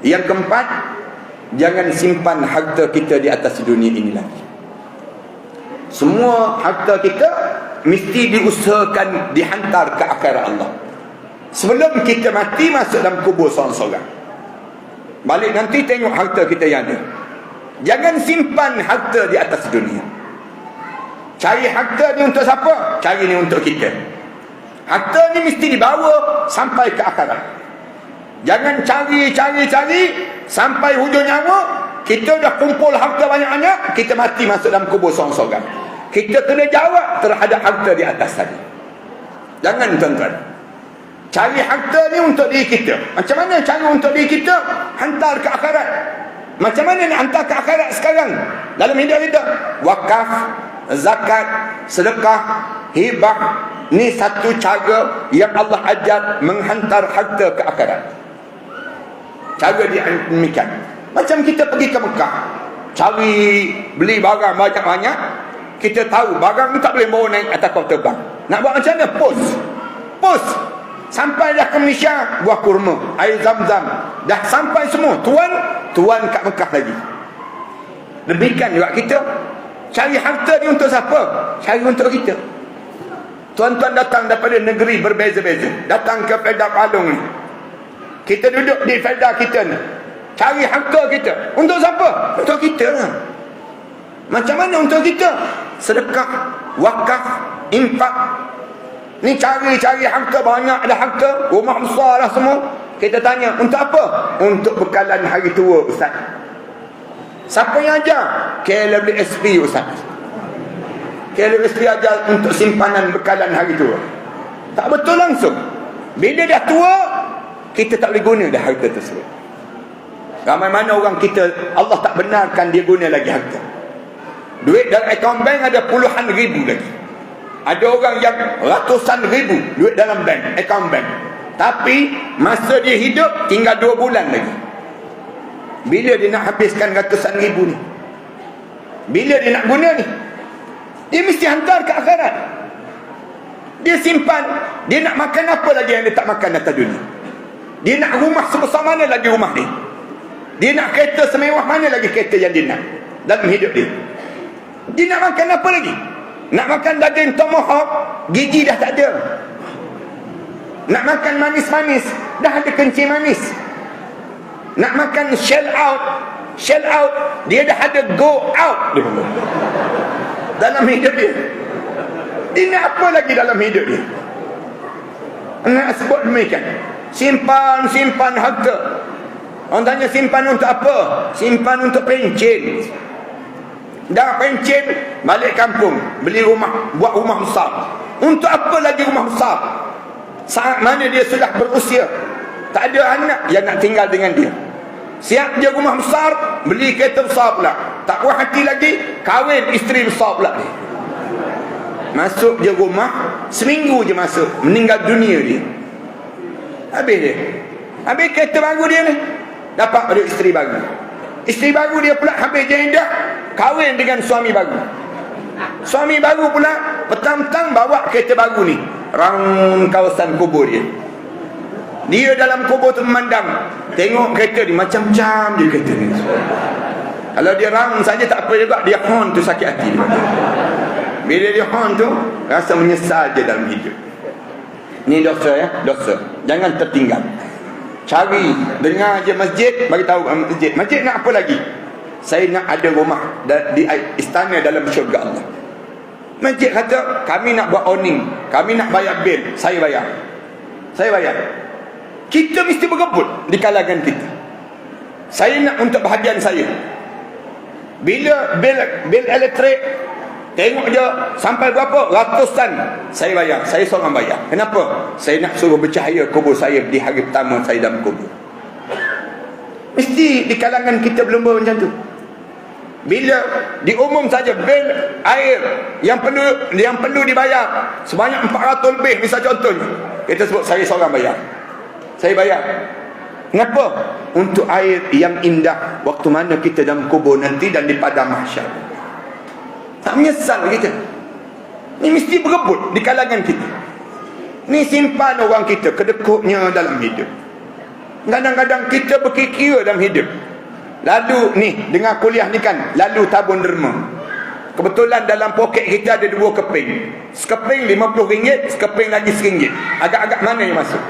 Yang keempat, jangan simpan harta kita di atas dunia ini lagi. Semua harta kita mesti diusahakan dihantar ke akhirat Allah. Sebelum kita mati, masuk dalam kubur seorang-seorang. Balik nanti tengok harta kita yang ada. Jangan simpan harta di atas dunia. Cari harta ni untuk siapa? Cari ni untuk kita. Harta ni mesti dibawa sampai ke akhirat. Jangan cari sampai hujung nyawa, kita dah kumpul harta banyak-banyak, kita mati masuk dalam kubur seorang-seorang. Kita kena jawab terhadap harta di atas tadi. Jangan tuan-tuan. Cari harta ni untuk diri kita. Macam mana cara untuk diri kita? Hantar ke akhirat. Macam mana nak hantar ke akhirat sekarang? Dalam hidup kita, wakaf, zakat, sedekah, hibah. Ni satu cara yang Allah ajar menghantar harta ke akhirat. Cara dia demikian. Macam kita pergi ke Mekah, cari beli barang banyak-banyak, kita tahu barang ni tak boleh bawa naik atas kapal terbang. Nak buat macam mana? Pos. Sampai dah ke Malaysia, buah kurma, air zam-zam, dah sampai semua. Tuan kat Mekah lagi. Demikian juga kita. Cari harta ni untuk siapa? Cari untuk kita. Tuan-tuan datang daripada negeri berbeza-beza, datang ke Felda Palung ni. Kita duduk di Felda kita ni, cari harta kita. Untuk siapa? Untuk kita lah. Macam mana untuk kita? Sedekah, wakaf, infak. Ni cari harta, banyak ada harta, rumah besar lah semua. Kita tanya, untuk apa? Untuk bekalan hari tua, Ustaz. Siapa yang ajar? KLWSP, Ustaz. KLWSP ajar untuk simpanan bekalan hari tua. Tak betul langsung. Bila dah tua, kita tak boleh guna dah harta tersebut. Ramai mana orang kita, Allah tak benarkan dia guna lagi harta. Duit dalam akaun bank ada puluhan ribu lagi. Ada orang yang ratusan ribu duit dalam bank, akaun bank. Tapi masa dia hidup tinggal 2 bulan lagi. Bila dia nak habiskan ratusan ribu ni? Bila dia nak guna ni? Dia mesti hantar ke akhirat. Dia simpan. Dia nak makan apa lagi yang dia tak makan atas dunia? Dia nak rumah sebesar mana lagi rumah ni? Dia nak kereta semewah mana lagi kereta yang dia nak dalam hidup dia? Dia nak makan apa lagi? Nak makan daging tomahawk, gigi dah tak ada. Nak makan manis-manis, dah ada kencing manis. Nak makan shell out, dia dah ada go out dalam hidup dia. Dia nak apa lagi dalam hidup dia? Nak sebut demikian. Simpan harta. Orang tanya simpan untuk apa? Simpan untuk pencen. Dah pencen, balik kampung, beli rumah, buat rumah besar. Untuk apa lagi rumah besar? Saat mana dia sudah berusia, tak ada anak yang nak tinggal dengan dia. Siap dia rumah besar, beli kereta besar pula. Tak puas hati lagi, kahwin isteri besar pula ni. Masuk je rumah, seminggu je masuk, meninggal dunia dia. Habis dia. Habis kereta baru dia ni, dapat pada isteri baru. Isteri baru dia pula habis janda, kahwin dengan suami baru. Suami baru pula petang-petang bawa kereta baru ni round kawasan kubur dia. Dia dalam kubur tu memandang, tengok kereta ni macam-macam je kereta ni. Kalau dia round saja tak apa juga, dia horn tu sakit hati dia. Bila dia horn tu rasa menyesal je dalam hidup. Ni dosa ya, dosa. Jangan tertinggal. Cari, dengar je masjid, bagi tahu masjid. Masjid nak apa lagi? Saya nak ada rumah di istana dalam syurga Allah. Masjid kata, kami nak buat owning, kami nak bayar bil, saya bayar. Kita mesti berebut di kalangan kita. Saya nak untuk bahagian saya. Bila bil elektrik, tengok je sampai berapa ratusan, saya bayar, saya seorang bayar. Kenapa? Saya nak suruh bercahaya kubur saya di hari pertama saya dalam kubur. Mesti di kalangan kita berlumba macam tu. Bila diumum saja bil air yang perlu dibayar sebanyak 400 lebih, misal contohnya, kita sebut saya seorang bayar. Saya bayar. Kenapa? Untuk air yang indah waktu mana kita dalam kubur nanti dan di padang mahsyar. Tak menyesal kita. Ni mesti berebut di kalangan kita. Ni simpan orang kita kedekutnya dalam hidup. Kadang-kadang kita berkira dalam hidup. Lalu ni, dengar kuliah ni kan, lalu tabung derma. Kebetulan dalam poket kita ada 2 keping. Sekeping RM50, sekeping lagi RM1. Agak-agak mana yang masuk?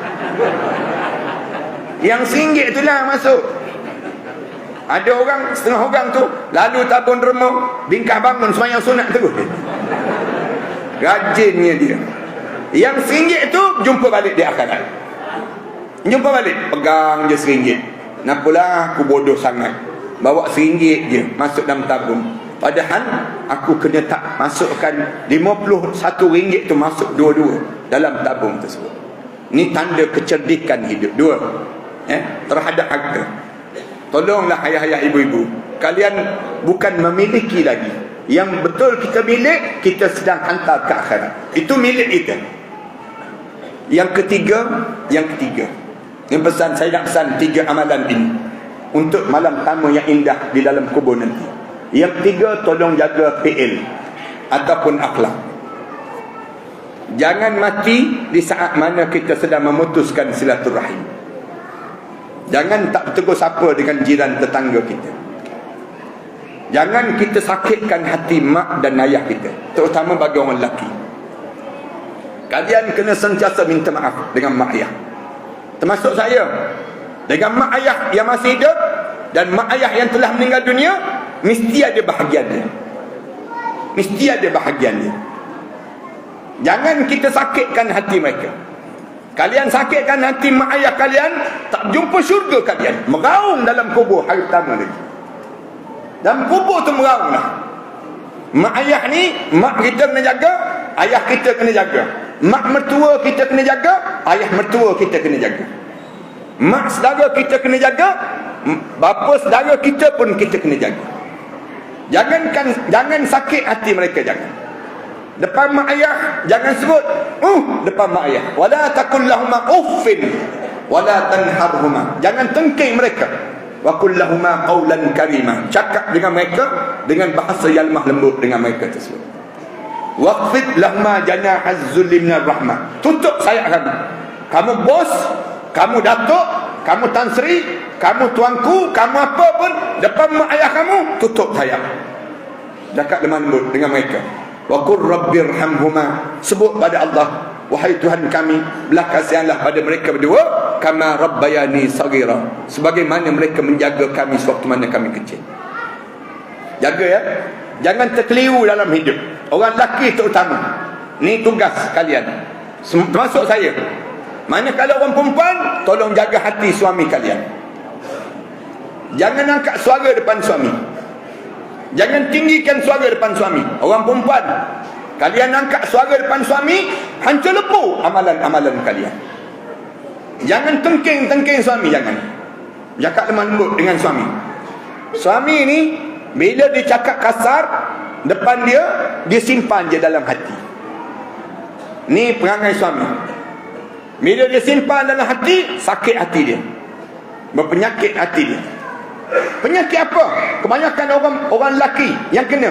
Yang RM1 itulah masuk. Ada orang, setengah orang tu, lalu tabung derma, bingkah bangun semayang sunat terus. Rajinnya dia. Yang RM1 tu, jumpa balik di akhirat. Jumpa balik, pegang je RM1. Nampalah aku bodoh sangat. Bawa RM1 je, masuk dalam tabung. Padahal aku kena tak masukkan RM51 tu masuk dua-dua dalam tabung tersebut. Ni tanda kecerdikan hidup. 2 terhadap harta. Tolonglah ayah-ayah, ibu-ibu, kalian bukan memiliki lagi. Yang betul kita milik, kita sedang hantar ke akhirat. Itu milik kita. Yang ketiga, yang pesan, saya nak pesan 3 amalan ini untuk malam tamu yang indah di dalam kubur nanti. Yang 3, tolong jaga PL ataupun akhlak. Jangan mati di saat mana kita sedang memutuskan silaturahim. Jangan tak bertegur sapa dengan jiran tetangga kita. Jangan kita sakitkan hati mak dan ayah kita, terutama bagi orang lelaki. Kalian kena sentiasa minta maaf dengan mak ayah. Termasuk saya, dengan mak ayah yang masih hidup dan mak ayah yang telah meninggal dunia, mesti ada bahagian dia. Mesti ada bahagian dia. Jangan kita sakitkan hati mereka. Kalian sakitkan hati mak ayah kalian, tak jumpa syurga kalian. Meraung dalam kubur hari pertama lagi. Dalam kubur tu meraung lah. Mak ayah ni, mak kita kena jaga, ayah kita kena jaga. Mak mertua kita kena jaga, ayah mertua kita kena jaga. Mak saudara kita kena jaga, bapa saudara kita pun kita kena jaga. Jangan sakit hati mereka, jangan. Depan mak ayah jangan sebut depan mak ayah. Wala taqul lahumā uffin wala tanharhumā. Jangan tengking mereka. Wa qul lahumā qawlan karīmā. Cakap dengan mereka dengan bahasa yang lemah lembut dengan mereka tersebut. Waqfid lahumā janāḥaz zulli minar rahmah. Tutup sayap kamu. Kamu bos, kamu datuk, kamu tan sri, kamu tuanku, kamu apa pun, depan mak ayah kamu, tutup sayap. Cakap lemah lembut dengan mereka. Wa qur rabbirhamhuma. Sebut pada Allah, wahai Tuhan kami, belah kasihanlah pada mereka berdua, kama rabbayani saghira, sebagaimana mereka menjaga kami sewaktu mana kami kecil. Jaga ya. Jangan terkeliru dalam hidup. Orang lelaki terutama. Ni tugas kalian, termasuk saya. Manakala orang perempuan, tolong jaga hati suami kalian. Jangan angkat suara depan suami. Jangan tinggikan suara depan suami. Orang perempuan, kalian angkat suara depan suami, hancur lebur amalan-amalan kalian. Jangan tengking suami, jangan. Cakap lemah lembut dengan suami. Suami ni, bila dia cakap kasar depan dia, dia simpan je dalam hati. Ni perangai suami. Bila dia simpan dalam hati, sakit hati dia, berpenyakit hati dia. Penyakit apa? Kebanyakan orang lelaki yang kena,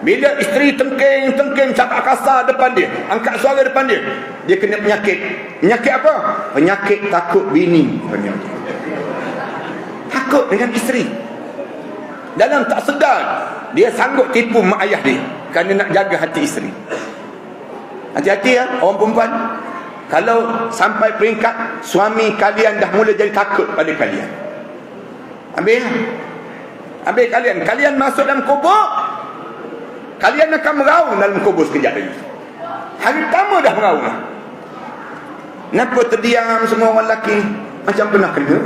bila isteri tengking cakap kasar depan dia, angkat suara depan dia, dia kena penyakit. Penyakit apa? Penyakit takut bini. Takut dengan isteri. Dalam tak sedar, dia sanggup tipu mak ayah dia kerana nak jaga hati isteri. Hati-hati ya orang perempuan. Kalau sampai peringkat suami kalian dah mula jadi takut pada kalian, Habis kalian masuk dalam kubur, kalian akan meraung dalam kubur sekejap lagi. Hari pertama dah meraung lah. Kenapa terdiam semua orang lelaki? Macam pernah kena.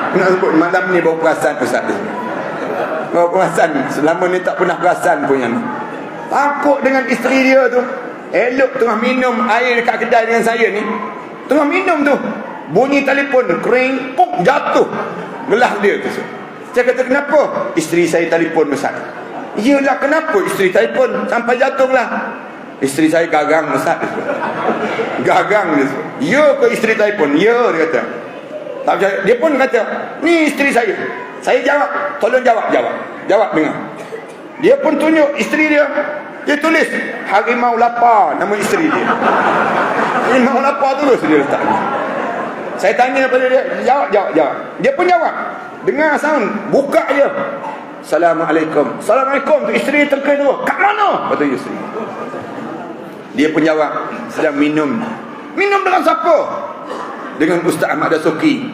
Nak sebut malam ni bawa perasan Ustaz. Bawa perasan. Selama ni tak pernah perasan punya. Takut dengan isteri dia tu. Elok tengah minum air dekat kedai dengan saya ni. Tengah minum tu, bunyi telefon, kering, puk, jatuh gelas dia tu. Saya kata, kenapa? Isteri saya telefon Ustaz. Iyalah, kenapa isteri telefon sampai jatuh lah? Isteri saya gagang Ustaz. Gagang dia. Ya ke isteri telefon? Ya, dia kata. Tak percaya. Dia pun kata, ni isteri saya. Saya jawab, tolong jawab dengar. Dia pun tunjuk isteri dia. Dia tulis Harimau Lapar, nama isteri dia. Harimau Lapar terus dia letak. Saya tanya pada dia, jawab. Dia pun jawab. Dengar sound, buka je. Assalamualaikum. Assalamualaikum. Tu isteri terkena tu. Kat mana? Kata isteri. Dia pun jawab, sedang minum. Minum dengan siapa? Dengan Ustaz Ahmad Dasuki.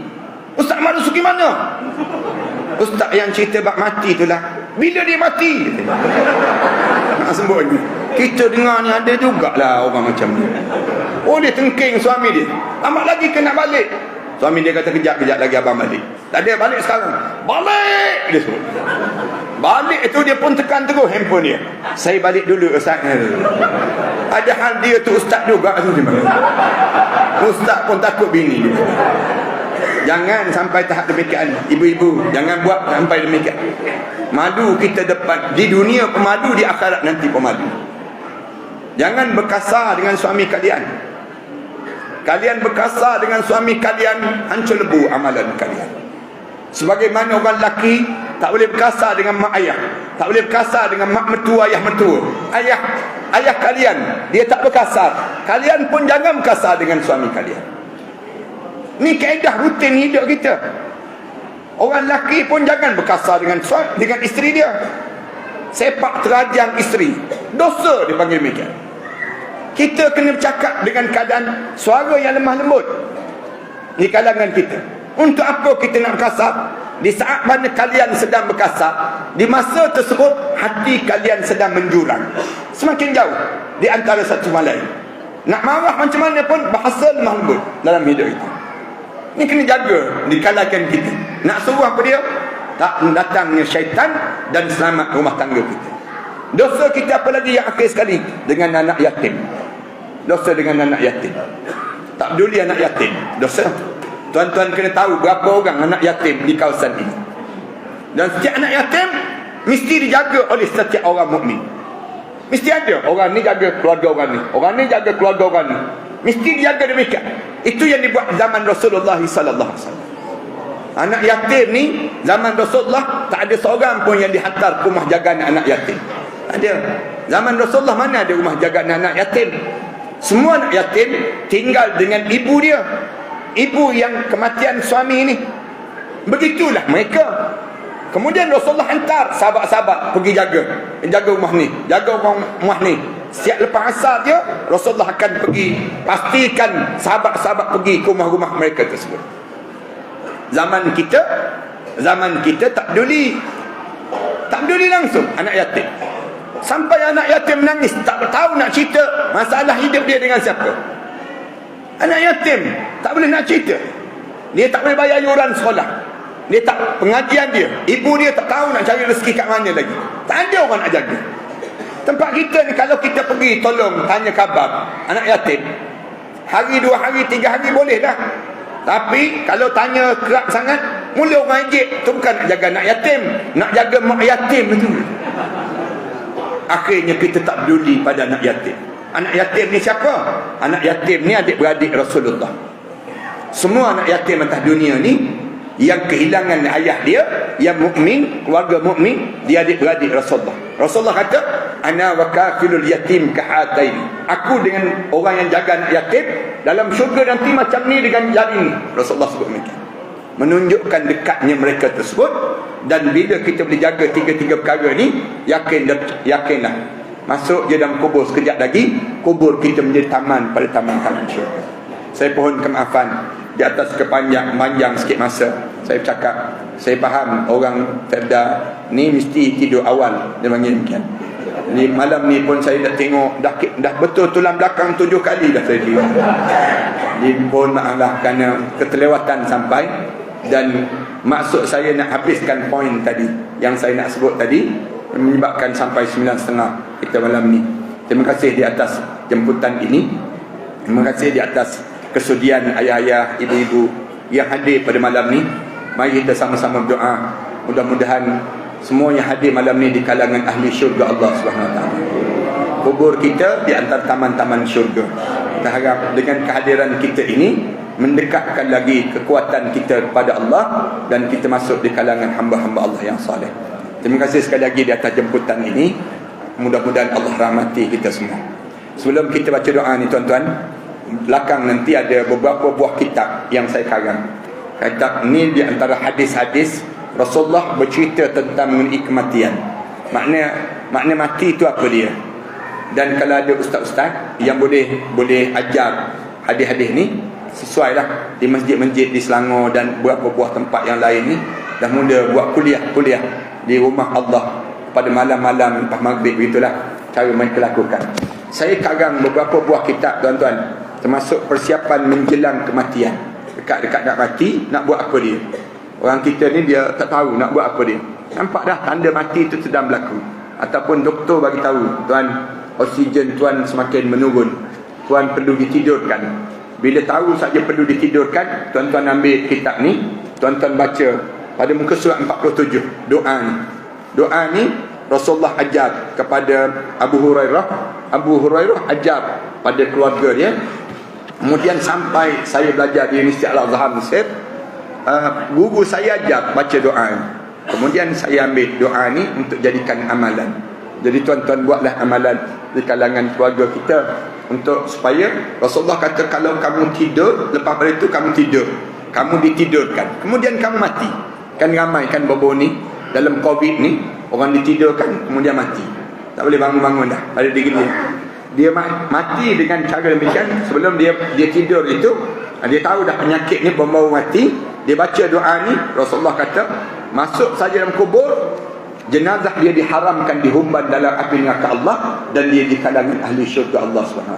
Ustaz Ahmad Dasuki mana? Ustaz yang cerita bab mati itulah. Bila dia mati? Nak sebut ni. Kita dengar ni ada jugalah orang macam ni. Oh, dia tengking suami dia. Amat lagi kena balik. Suami dia kata kejap lagi abang balik. Tak ada, balik sekarang. Balik! Dia sebut. Balik itu dia pun tekan terus handphone dia. Saya balik dulu Ustaz. Padahal dia tu ustaz juga tu. Ustaz pun takut bini dia. Jangan sampai tahap demikian. Ibu-ibu, jangan buat sampai demikian. Madu kita depan. Di dunia pemadu, di akhirat nanti pemadu. Jangan berkasar dengan suami kalian. Kalian berkasar dengan suami kalian, hancur lebu amalan kalian. Sebagaimana orang lelaki tak boleh berkasar dengan mak ayah, tak boleh berkasar dengan mak mertua, ayah mertua. Ayah kalian, dia tak berkasar. Kalian pun jangan berkasar dengan suami kalian. Ni kaedah rutin hidup kita. Orang lelaki pun jangan berkasar dengan isteri dia. Sepak terajang isteri, dosa dipanggil demikian. Kita kena bercakap dengan keadaan suara yang lemah lembut di kalangan kita. Untuk apa kita nak berkasar? Di saat mana kalian sedang berkasar, di masa tersebut hati kalian sedang menjurang, semakin jauh di antara satu sama lain. Nak marah macam mana pun, bahasa lemah lembut dalam hidup kita. Ini kena jaga di kalangan kita. Nak suruh apa dia? Tak datangnya syaitan dan selamat rumah tangga kita. Dosa kita apa lagi yang akhir sekali? Dengan anak yatim. Dosa dengan anak yatim. Tak peduli anak yatim, dosa. Tuan-tuan kena tahu berapa orang anak yatim di kawasan ini. Dan setiap anak yatim mesti dijaga oleh setiap orang mukmin. Mesti ada orang ni jaga keluarga orang ni, orang ni jaga keluarga orang ni. Mesti dijaga demikian. Itu yang dibuat zaman Rasulullah sallallahu alaihi wasallam. Anak yatim ni zaman Rasulullah tak ada seorang pun yang dihantar ke rumah jagaan anak yatim. Ada. Zaman Rasulullah mana ada rumah jagaan anak yatim? Semua anak yatim tinggal dengan ibu dia. Ibu yang kematian suami ini. Begitulah mereka. Kemudian Rasulullah hantar sahabat-sahabat pergi jaga rumah ni, jaga rumah ni. Setiap lepas asar dia, Rasulullah akan pergi pastikan sahabat-sahabat pergi ke rumah-rumah mereka tersebut. Zaman kita tak peduli langsung anak yatim. Sampai anak yatim menangis, tak tahu nak cerita masalah hidup dia dengan siapa. Anak yatim tak boleh nak cerita. Dia tak boleh bayar yuran sekolah. Dia tak pengajian dia. Ibu dia tak tahu nak cari rezeki kat mana lagi. Tak ada orang nak jaga. Tempat kita ni kalau kita pergi tolong tanya khabar anak yatim, hari 2 hari 3 hari boleh dah. Tapi kalau tanya kerap sangat, mula orang ejek, tu bukan nak jaga anak yatim, nak jaga mak yatim itu. Akhirnya kita tak peduli pada anak yatim. Anak yatim ni siapa? Anak yatim ni adik-beradik Rasulullah. Semua anak yatim atas dunia ni yang kehilangan ayah dia, yang mukmin, keluarga mukmin, dia adik-beradik Rasulullah. Rasulullah kata, ana wa kafilul yatim kahataini. Aku dengan orang yang jaga anak yatim dalam syurga nanti macam ni dengan jari ni. Rasulullah sebut demikian. Menunjukkan dekatnya mereka tersebut. Dan bila kita boleh jaga tiga-tiga perkara ni, yakinlah masuk je dalam kubur sekejap lagi, kubur kita menjadi taman pada taman-taman syurga. Saya pohon kemaafan di atas panjang sikit masa saya bercakap. Saya faham orang Ferda ni mesti tidur awal, dia panggil demikian. Jadi malam ni pun saya dah tengok dah betul tulang belakang 7 kali dah saya tidur. Jadi mohon maaf lah kerana keterlewatan sampai. Dan maksud saya nak habiskan poin tadi yang saya nak sebut tadi, menyebabkan sampai 9.30 kita malam ni. Terima kasih di atas jemputan ini. Terima kasih di atas kesudian ayah-ayah, ibu-ibu yang hadir pada malam ni. Mari kita sama-sama berdoa. Mudah-mudahan semua yang hadir malam ni di kalangan ahli syurga Allah SWT. Kubur kita di antara taman-taman syurga. Kita harap dengan kehadiran kita ini mendekatkan lagi kekuatan kita kepada Allah dan kita masuk di kalangan hamba-hamba Allah yang saleh. Terima kasih sekali lagi di atas jemputan ini. Mudah-mudahan Allah rahmati kita semua. Sebelum kita baca doa ni tuan-tuan, belakang nanti ada beberapa buah kitab yang saya karang. Kitab ni di antara hadis-hadis Rasulullah bercerita tentang mengenai kematian. Makna mati itu apa dia? Dan kalau ada ustaz-ustaz yang boleh ajar hadis-hadis ni, sesuai lah di masjid-masjid di Selangor dan beberapa buah tempat yang lain ni, dah mula buat kuliah di rumah Allah pada malam-malam lepas maghrib. Begitulah cara mereka lakukan. Saya karang beberapa buah kitab tuan-tuan, termasuk persiapan menjelang kematian. Dekat-dekat nak mati, nak buat apa dia? Orang kita ni dia tak tahu nak buat apa dia. Nampak dah tanda mati itu sedang berlaku. Ataupun doktor bagi tahu, tuan, oksigen tuan semakin menurun, tuan perlu ditidurkan. Bila tahu saja perlu ditidurkan, tuan-tuan ambil kitab ni, tuan-tuan baca pada muka surat 47, doa ni. Doa ni Rasulullah ajar kepada Abu Hurairah. Abu Hurairah ajar pada keluarga dia. Kemudian sampai saya belajar di Universiti Al-Azhar Mesir, guru saya ajar baca doa ni. Kemudian saya ambil doa ni untuk jadikan amalan. Jadi tuan-tuan buatlah amalan di kalangan keluarga kita, untuk supaya Rasulullah kata kalau kamu tidur, lepas pada itu kamu tidur, kamu ditidurkan, kemudian kamu mati. Kan ramai kan bobo ni dalam Covid ni, orang ditidurkan kemudian mati, tak boleh bangun-bangun dah pada diri dia mati dengan cara demikian. Sebelum dia tidur itu, dia tahu dah penyakit ni baru mati, dia baca doa ni. Rasulullah kata masuk saja dalam kubur, jenazah dia diharamkan dihumban dalam api neraka Allah, dan dia di kalangan ahli syurga Allah SWT.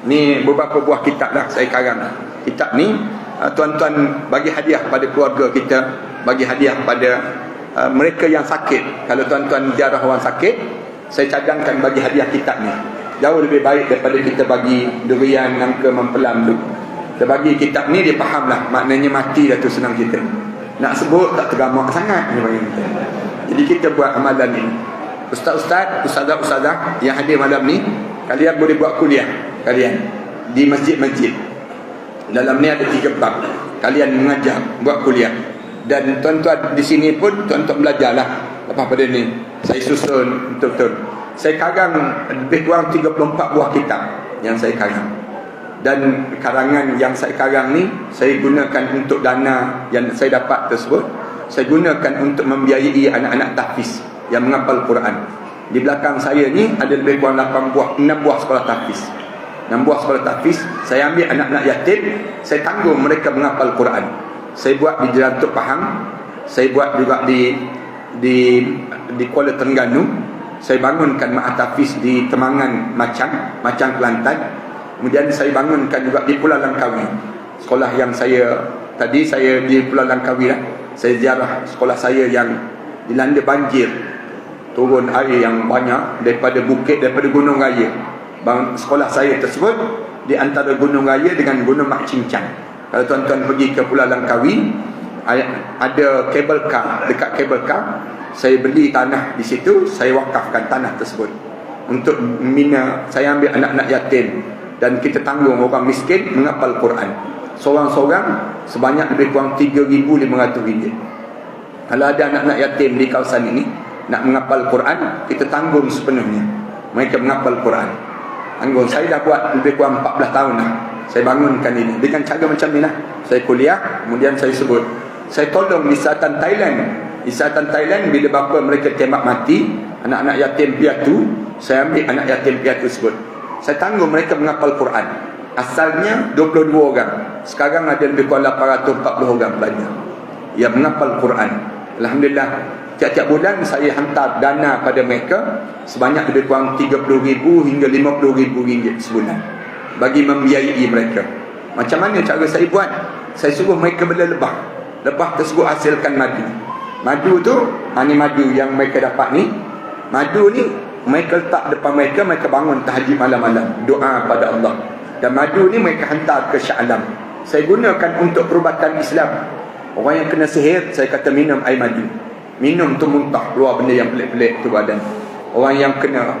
Ni beberapa buah kitab dah saya karang. Kitab ni tuan-tuan bagi hadiah pada keluarga kita, bagi hadiah pada mereka yang sakit. Kalau tuan-tuan ziarah orang sakit, saya cadangkan bagi hadiah kitab ni. Jauh lebih baik daripada kita bagi durian, nangka, mempelam tu. Kita bagi kitab ni, dia faham lah maknanya mati dah tu, senang kita. Nak sebut tak tergamak sangat dia bagi kita. Jadi kita buat amalan ni. Ustaz-ustaz, ustazah-ustazah yang hadir malam ni, kalian boleh buat kuliah kalian di masjid-masjid. Dalam ni ada 3 bab. Kalian mengajar, buat kuliah. Dan tuan-tuan di sini pun tuan-tuan belajarlah. Lepas pada ni saya susun betul-betul. Saya karang lebih kurang 34 buah kitab yang saya karang. Dan karangan yang saya karang ni saya gunakan untuk dana yang saya dapat tersebut, saya gunakan untuk membiayai anak-anak tahfiz yang menghafal Quran. Di belakang saya ni ada lebih kurang 6 buah sekolah tahfiz. 6 buah sekolah tahfiz. Saya ambil anak-anak yatim, saya tanggung mereka menghafal Quran. Saya buat di Jalan Tok Pahang, saya buat juga di Kuala Terengganu. Saya bangunkan ma'at tahfiz di Temangan Macang Kelantan. Kemudian saya bangunkan juga di Pulau Langkawi. Sekolah yang saya tadi, saya di Pulau Langkawi lah. Saya ziarah sekolah saya yang dilanda banjir, turun air yang banyak daripada bukit, daripada Gunung Raya. Sekolah saya tersebut di antara Gunung Raya dengan Gunung Mak Cincang. Kalau tuan-tuan pergi ke Pulau Langkawi, ada kabel car. Dekat kabel car, saya beli tanah di situ, saya wakafkan tanah tersebut untuk membina. Saya ambil anak-anak yatim dan kita tanggung orang miskin menghafal Quran. Seorang-seorang sebanyak lebih kurang RM3,500. Kalau ada anak-anak yatim di kawasan ini nak menghafal Quran, kita tanggung sepenuhnya. Mereka menghafal Quran. Tanggung. Saya dah buat lebih kurang 14 tahun dah. Saya bangunkan ini dengan cara macam ni lah. Saya kuliah, kemudian saya sebut. Saya tolong di selatan Thailand. Di selatan Thailand, bila bapa mereka tembak mati anak-anak yatim piatu, saya ambil anak yatim piatu tersebut. Saya tanggung mereka menghafal Quran. Asalnya 22 orang. Sekarang ada lebih kurang 840 orang belajar yang menghafal Quran. Alhamdulillah, tiap-tiap bulan saya hantar dana pada mereka sebanyak lebih kurang RM30,000 hingga RM50,000 sebulan bagi membiayai mereka. Macam mana cara saya buat? Saya suruh mereka bela lebah. Lebah tersebut hasilkan madu. Madu tu, ni madu yang mereka dapat ni. Madu ni mereka letak depan mereka, mereka bangun tahajud malam-malam, doa pada Allah. Dan madu ni mereka hantar ke Shah Alam. Saya gunakan untuk perubatan Islam. Orang yang kena sihir, saya kata minum air madu. Minum tu muntah, keluar benda yang pelik-pelik tu badan. Orang yang kena,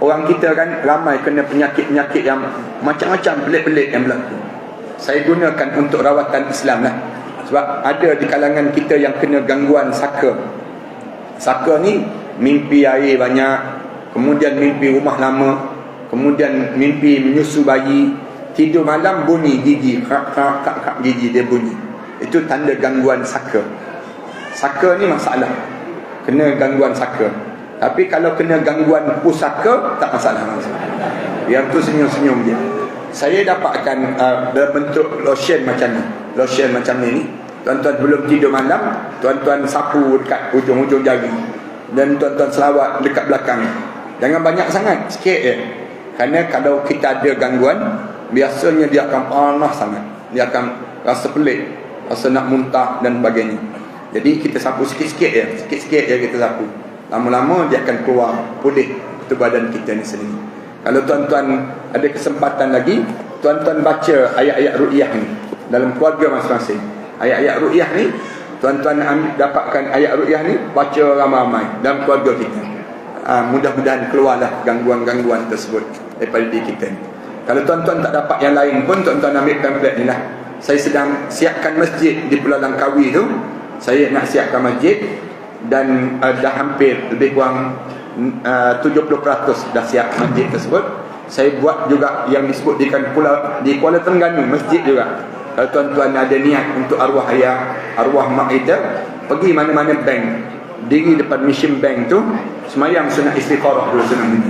orang kita kan ramai kena penyakit-penyakit yang macam-macam pelik-pelik yang berlaku. Saya gunakan untuk rawatan Islam lah. Sebab ada di kalangan kita yang kena gangguan saka. Saka ni mimpi air banyak, kemudian mimpi rumah lama, kemudian mimpi menyusu bayi, tidur malam bunyi gigi, krak gigi dia bunyi, itu tanda gangguan saka. Saka ni masalah, kena gangguan saka. Tapi kalau kena gangguan pusaka, tak masalah. Yang tu senyum-senyum dia. Saya dapatkan dalam bentuk lotion macam ni. Lotion macam ni. Tuan-tuan belum tidur malam, tuan-tuan sapu dekat ujung-ujung jari, dan tuan-tuan selawat dekat belakang. Jangan banyak sangat, sikit je. Kerana kalau kita ada gangguan, biasanya dia akan panas sangat. Dia akan rasa pelik, rasa nak muntah dan sebagainya. Jadi kita sapu sikit-sikit je. Sikit-sikit je kita sapu. Lama-lama dia akan keluar pulih ke badan kita ni sendiri. Kalau tuan-tuan ada kesempatan lagi, tuan-tuan baca ayat-ayat ru'yah ni dalam keluarga masing-masing. Ayat-ayat ru'yah ni, tuan-tuan dapatkan ayat ru'yah ni, baca ramai-ramai dalam keluarga kita. Mudah-mudahan keluarlah gangguan-gangguan tersebut daripada diri kita ni. Kalau tuan-tuan tak dapat yang lain pun, tuan-tuan ambil pamphlet ni lah. Saya sedang siapkan masjid di Pulau Langkawi tu. Saya nak siapkan masjid, dan dah hampir lebih kurang 70% dah siap masjid tersebut. Saya buat juga yang disebut di Kuala Terengganu, masjid juga. Kalau tuan-tuan ada niat untuk arwah ayah, arwah mak kita, pergi mana-mana bank, diri depan mission bank tu, semayang sunat istikharah dulu senang ini.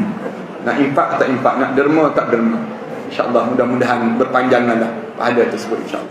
Nak impak tak impak, nak derma tak derma. InsyaAllah mudah-mudahan berpanjangan lah pahala tersebut, insyaAllah.